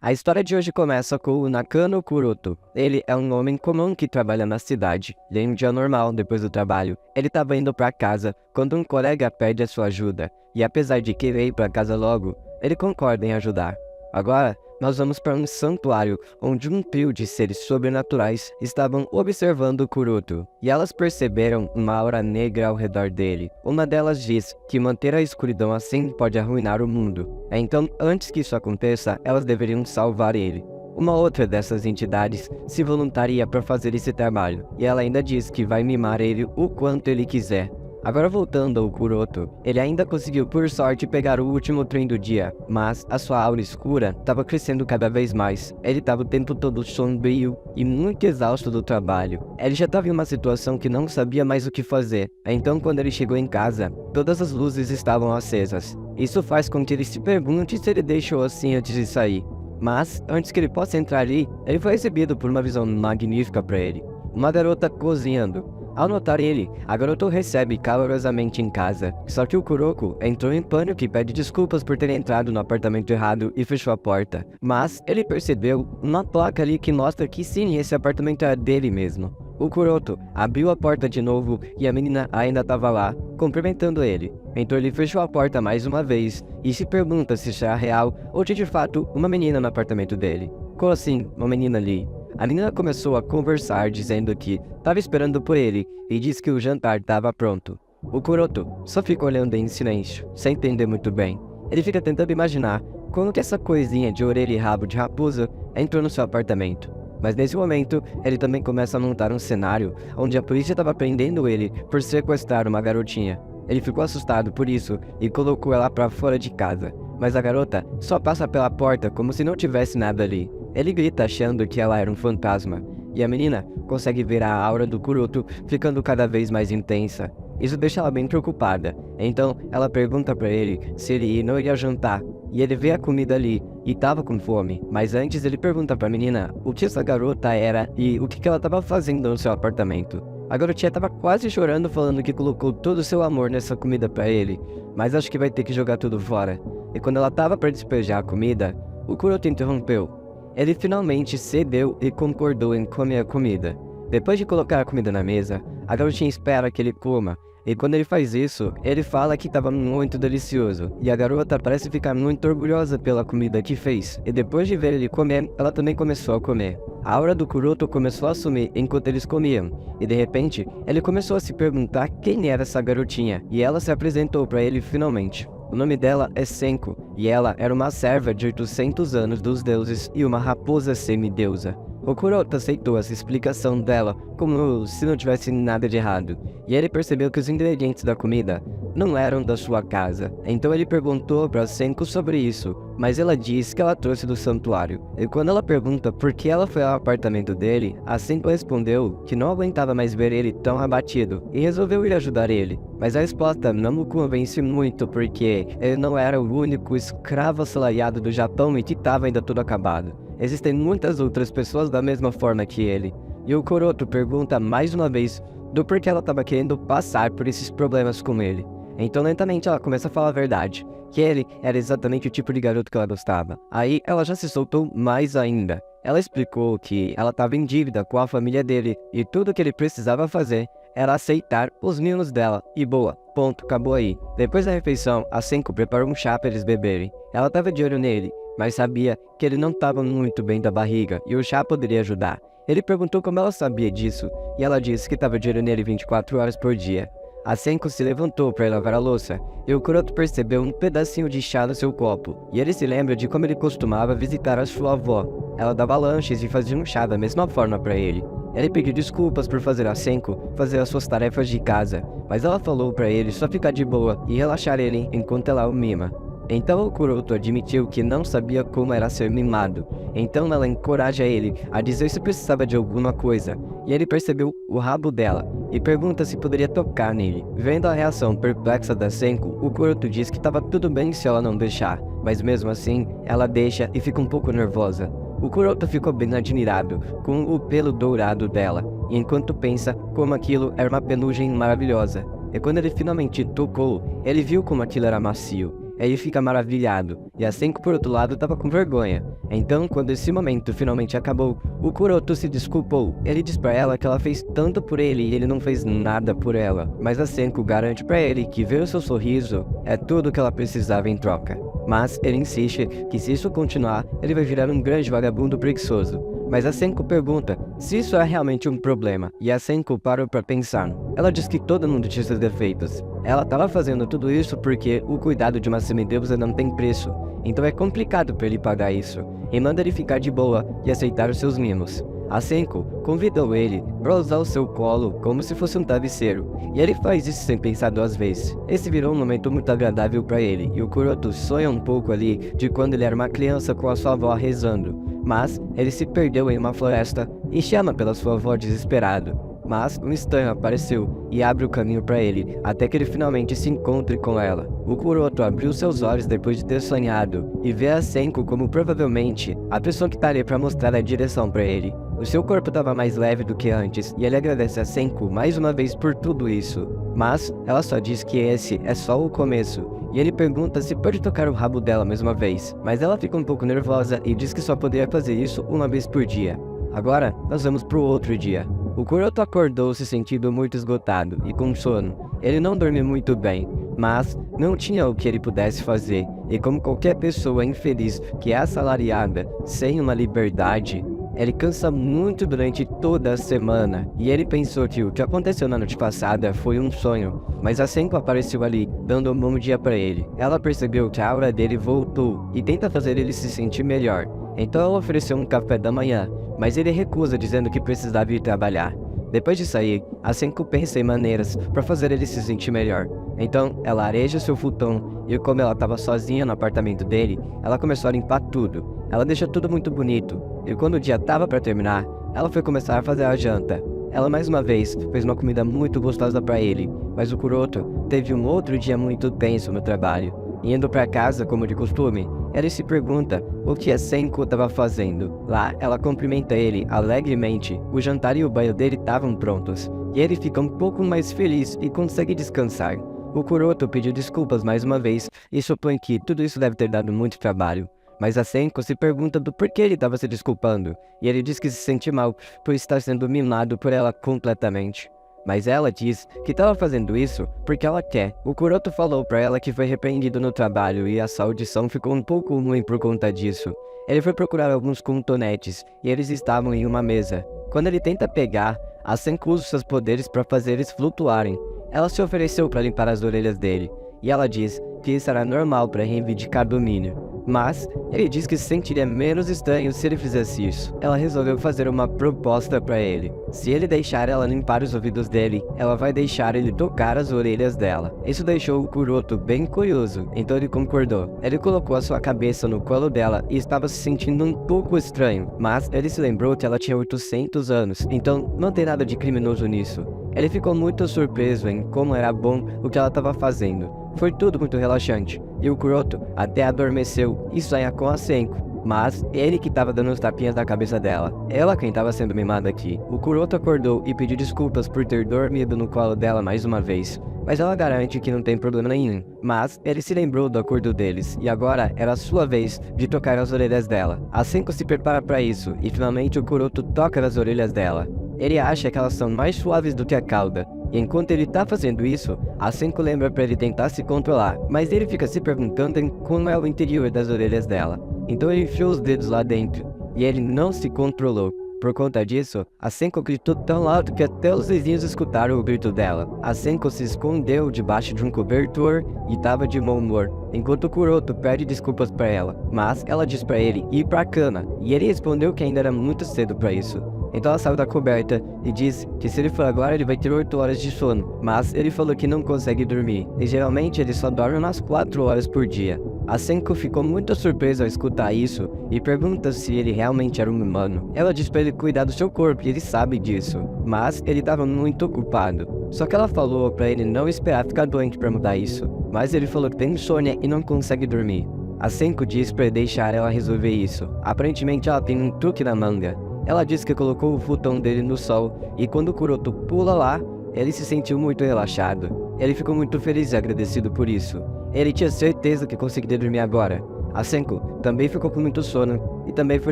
A história de hoje começa com o Nakano Kuroto. Ele é um homem comum que trabalha na cidade. Em um dia normal, depois do trabalho, ele estava indo para casa quando um colega pede a sua ajuda. E apesar de querer ir para casa logo, ele concorda em ajudar. Agora, nós vamos para um santuário onde um trio de seres sobrenaturais estavam observando Kuroto, e elas perceberam uma aura negra ao redor dele. Uma delas diz que manter a escuridão assim pode arruinar o mundo. Então, antes que isso aconteça, elas deveriam salvar ele. Uma outra dessas entidades se voluntaria para fazer esse trabalho, e ela ainda diz que vai mimar ele o quanto ele quiser. Agora voltando ao Kuroto, ele ainda conseguiu por sorte pegar o último trem do dia, mas a sua aura escura estava crescendo cada vez mais. Ele estava o tempo todo sombrio e muito exausto do trabalho. Ele já estava em uma situação que não sabia mais o que fazer, então quando ele chegou em casa, todas as luzes estavam acesas. Isso faz com que ele se pergunte se ele deixou assim antes de sair. Mas, antes que ele possa entrar ali, ele foi recebido por uma visão magnífica para ele. Uma garota cozinhando. Ao notar ele, a garota o recebe calorosamente em casa, só que o Kuroko entrou em pânico e pede desculpas por ter entrado no apartamento errado e fechou a porta. Mas ele percebeu uma placa ali que mostra que sim, esse apartamento era dele mesmo. O Kuroto abriu a porta de novo e a menina ainda estava lá, cumprimentando ele. Então ele fechou a porta mais uma vez e se pergunta se será real ou de fato uma menina no apartamento dele. Como assim, uma menina ali? A menina começou a conversar dizendo que estava esperando por ele e disse que o jantar estava pronto. O Kuroto só fica olhando em silêncio, sem entender muito bem. Ele fica tentando imaginar como que essa coisinha de orelha e rabo de raposa entrou no seu apartamento. Mas nesse momento, ele também começa a montar um cenário onde a polícia estava prendendo ele por sequestrar uma garotinha. Ele ficou assustado por isso e colocou ela para fora de casa. Mas a garota só passa pela porta como se não tivesse nada ali. Ele grita achando que ela era um fantasma, e a menina consegue ver a aura do Kuroto ficando cada vez mais intensa. Isso deixa ela bem preocupada, então ela pergunta para ele se ele não iria jantar, e ele vê a comida ali e tava com fome, mas antes ele pergunta para a menina o que essa garota era e o que ela estava fazendo no seu apartamento. A garotinha estava quase chorando falando que colocou todo o seu amor nessa comida para ele, mas acho que vai ter que jogar tudo fora. E quando ela estava para despejar a comida, o Kuroto interrompeu. Ele finalmente cedeu e concordou em comer a comida. Depois de colocar a comida na mesa, a garotinha espera que ele coma, e quando ele faz isso, ele fala que estava muito delicioso, e a garota parece ficar muito orgulhosa pela comida que fez, e depois de ver ele comer, ela também começou a comer. A aura do Kuroto começou a sumir enquanto eles comiam, e de repente, ele começou a se perguntar quem era essa garotinha, e ela se apresentou para ele finalmente. O nome dela é Senko, e ela era uma serva de 800 anos dos deuses e uma raposa semideusa. O Kuroto aceitou essa explicação dela como se não tivesse nada de errado, e ele percebeu que os ingredientes da comida não eram da sua casa. Então ele perguntou para Senko sobre isso, mas ela diz que ela trouxe do santuário. E quando ela pergunta por que ela foi ao apartamento dele, a Senko respondeu que não aguentava mais ver ele tão abatido e resolveu ir ajudar ele. Mas a resposta não o convence muito porque ele não era o único escravo assalariado do Japão e que estava ainda tudo acabado. Existem muitas outras pessoas da mesma forma que ele. E o Kuroto pergunta mais uma vez do porquê ela estava querendo passar por esses problemas com ele. Então lentamente ela começa a falar a verdade, que ele era exatamente o tipo de garoto que ela gostava. Aí ela já se soltou mais ainda. Ela explicou que ela estava em dívida com a família dele e tudo que ele precisava fazer era aceitar os mimos dela. E boa, ponto, acabou aí. Depois da refeição, a Senko preparou um chá para eles beberem. Ela estava de olho nele, mas sabia que ele não estava muito bem da barriga e o chá poderia ajudar. Ele perguntou como ela sabia disso, e ela disse que estava de olho nele 24 horas por dia. A Senko se levantou para lavar a louça, e o Kuroto percebeu um pedacinho de chá no seu copo, e ele se lembra de como ele costumava visitar a sua avó. Ela dava lanches e fazia um chá da mesma forma para ele. Ele pediu desculpas por fazer a Senko fazer as suas tarefas de casa, mas ela falou para ele só ficar de boa e relaxar ele enquanto ela o mima. Então o Kuroto admitiu que não sabia como era ser mimado, então ela encoraja ele a dizer se precisava de alguma coisa, e ele percebeu o rabo dela, e pergunta se poderia tocar nele. Vendo a reação perplexa da Senko, o Kuroto diz que estava tudo bem se ela não deixar, mas mesmo assim, ela deixa e fica um pouco nervosa. O Kuroto ficou bem admirado com o pelo dourado dela, e enquanto pensa como aquilo era uma penugem maravilhosa. E quando ele finalmente tocou, ele viu como aquilo era macio. ele fica maravilhado, e a Senko por outro lado estava com vergonha. Então, quando esse momento finalmente acabou, o Kuroto se desculpou. Ele diz pra ela que ela fez tanto por ele e ele não fez nada por ela, mas a Senko garante pra ele que ver o seu sorriso é tudo que ela precisava em troca. Mas ele insiste que se isso continuar, ele vai virar um grande vagabundo preguiçoso. Mas a Senko pergunta se isso é realmente um problema, e a Senko parou pra pensar. Ela diz que todo mundo tinha seus defeitos. Ela estava fazendo tudo isso porque o cuidado de uma semideusa não tem preço, então é complicado para ele pagar isso, e manda ele ficar de boa e aceitar os seus mimos. A Senko convidou ele para usar o seu colo como se fosse um travesseiro, e ele faz isso sem pensar duas vezes. Esse virou um momento muito agradável para ele, e o Kuroto sonha um pouco ali de quando ele era uma criança com a sua avó rezando, mas ele se perdeu em uma floresta e chama pela sua avó desesperado. Mas um estranho apareceu e abre o caminho para ele, até que ele finalmente se encontre com ela. O Kuroto abriu seus olhos depois de ter sonhado e vê a Senko como provavelmente a pessoa que estaria para mostrar a direção para ele. O seu corpo estava mais leve do que antes e ele agradece a Senko mais uma vez por tudo isso. Mas ela só diz que esse é só o começo, e ele pergunta se pode tocar o rabo dela mais uma vez, mas ela fica um pouco nervosa e diz que só poderia fazer isso uma vez por dia. Agora, nós vamos pro outro dia. O Kuroto acordou se sentindo muito esgotado e com sono. Ele não dormiu muito bem, mas não tinha o que ele pudesse fazer, e como qualquer pessoa infeliz que é assalariada, sem uma liberdade, ele cansa muito durante toda a semana, e ele pensou que o que aconteceu na noite passada foi um sonho, mas a Senko apareceu ali, dando um bom dia para ele. Ela percebeu que a aura dele voltou e tenta fazer ele se sentir melhor, então ela ofereceu um café da manhã, mas ele recusa dizendo que precisava ir trabalhar. Depois de sair, a Senko pensa em maneiras para fazer ele se sentir melhor. Então, ela areja seu futon e como ela estava sozinha no apartamento dele, ela começou a limpar tudo. Ela deixa tudo muito bonito, e quando o dia estava para terminar, ela foi começar a fazer a janta. Ela mais uma vez fez uma comida muito gostosa para ele, mas o Kuroto teve um outro dia muito tenso no trabalho. Indo para casa, como de costume, ele se pergunta o que a Senko estava fazendo. Lá, ela cumprimenta ele alegremente. O jantar e o banho dele estavam prontos, e ele fica um pouco mais feliz e consegue descansar. O Kuroto pediu desculpas mais uma vez e supõe que tudo isso deve ter dado muito trabalho. Mas a Senko se pergunta do porquê ele estava se desculpando, e ele diz que se sente mal por estar sendo mimado por ela completamente. Mas ela diz que estava fazendo isso porque ela quer. O Kuroto falou pra ela que foi repreendido no trabalho e a sua audição ficou um pouco ruim por conta disso. Ele foi procurar alguns cotonetes e eles estavam em uma mesa. Quando ele tenta pegar, a Senko usa seus poderes para fazer eles flutuarem. Ela se ofereceu para limpar as orelhas dele, e ela diz que isso era normal para reivindicar domínio. Mas ele diz que se sentiria menos estranho se ele fizesse isso. Ela resolveu fazer uma proposta para ele. Se ele deixar ela limpar os ouvidos dele, ela vai deixar ele tocar as orelhas dela. Isso deixou o Kuroto bem curioso, então ele concordou. Ele colocou a sua cabeça no colo dela e estava se sentindo um pouco estranho, mas ele se lembrou que ela tinha 800 anos, então não tem nada de criminoso nisso. Ele ficou muito surpreso em como era bom o que ela estava fazendo. Foi tudo muito relaxante, e o Kuroto até adormeceu e sonha com a Senko. Mas ele que estava dando os tapinhas na cabeça dela. Ela quem estava sendo mimada aqui. O Kuroto acordou e pediu desculpas por ter dormido no colo dela mais uma vez. Mas ela garante que não tem problema nenhum. Mas ele se lembrou do acordo deles, e agora era a sua vez de tocar as orelhas dela. A Senko se prepara para isso, e finalmente o Kuroto toca nas orelhas dela. Ele acha que elas são mais suaves do que a cauda, e enquanto ele tá fazendo isso, a Senko lembra para ele tentar se controlar, mas ele fica se perguntando em como é o interior das orelhas dela. Então ele enfiou os dedos lá dentro, e ele não se controlou. Por conta disso, a Senko gritou tão alto que até os vizinhos escutaram o grito dela. A Senko se escondeu debaixo de um cobertor e tava de mau humor, enquanto o Kuroto pede desculpas para ela, mas ela diz para ele ir pra cama, e ele respondeu que ainda era muito cedo para isso. Então ela saiu da coberta e disse que se ele for agora ele vai ter 8 horas de sono, mas ele falou que não consegue dormir, e geralmente ele só dorme umas 4 horas por dia. A Senko ficou muito surpresa ao escutar isso e pergunta se ele realmente era um humano. Ela diz para ele cuidar do seu corpo e ele sabe disso, mas ele estava muito ocupado. Só que ela falou para ele não esperar ficar doente para mudar isso, mas ele falou que tem insônia e não consegue dormir. A Senko diz para deixar ela resolver isso. Aparentemente ela tem um truque na manga. Ela diz que colocou o futon dele no sol, e quando o Kuroto pula lá, ele se sentiu muito relaxado. Ele ficou muito feliz e agradecido por isso. Ele tinha certeza que conseguiria dormir agora. A Senko também ficou com muito sono e também foi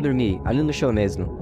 dormir, ali no chão mesmo.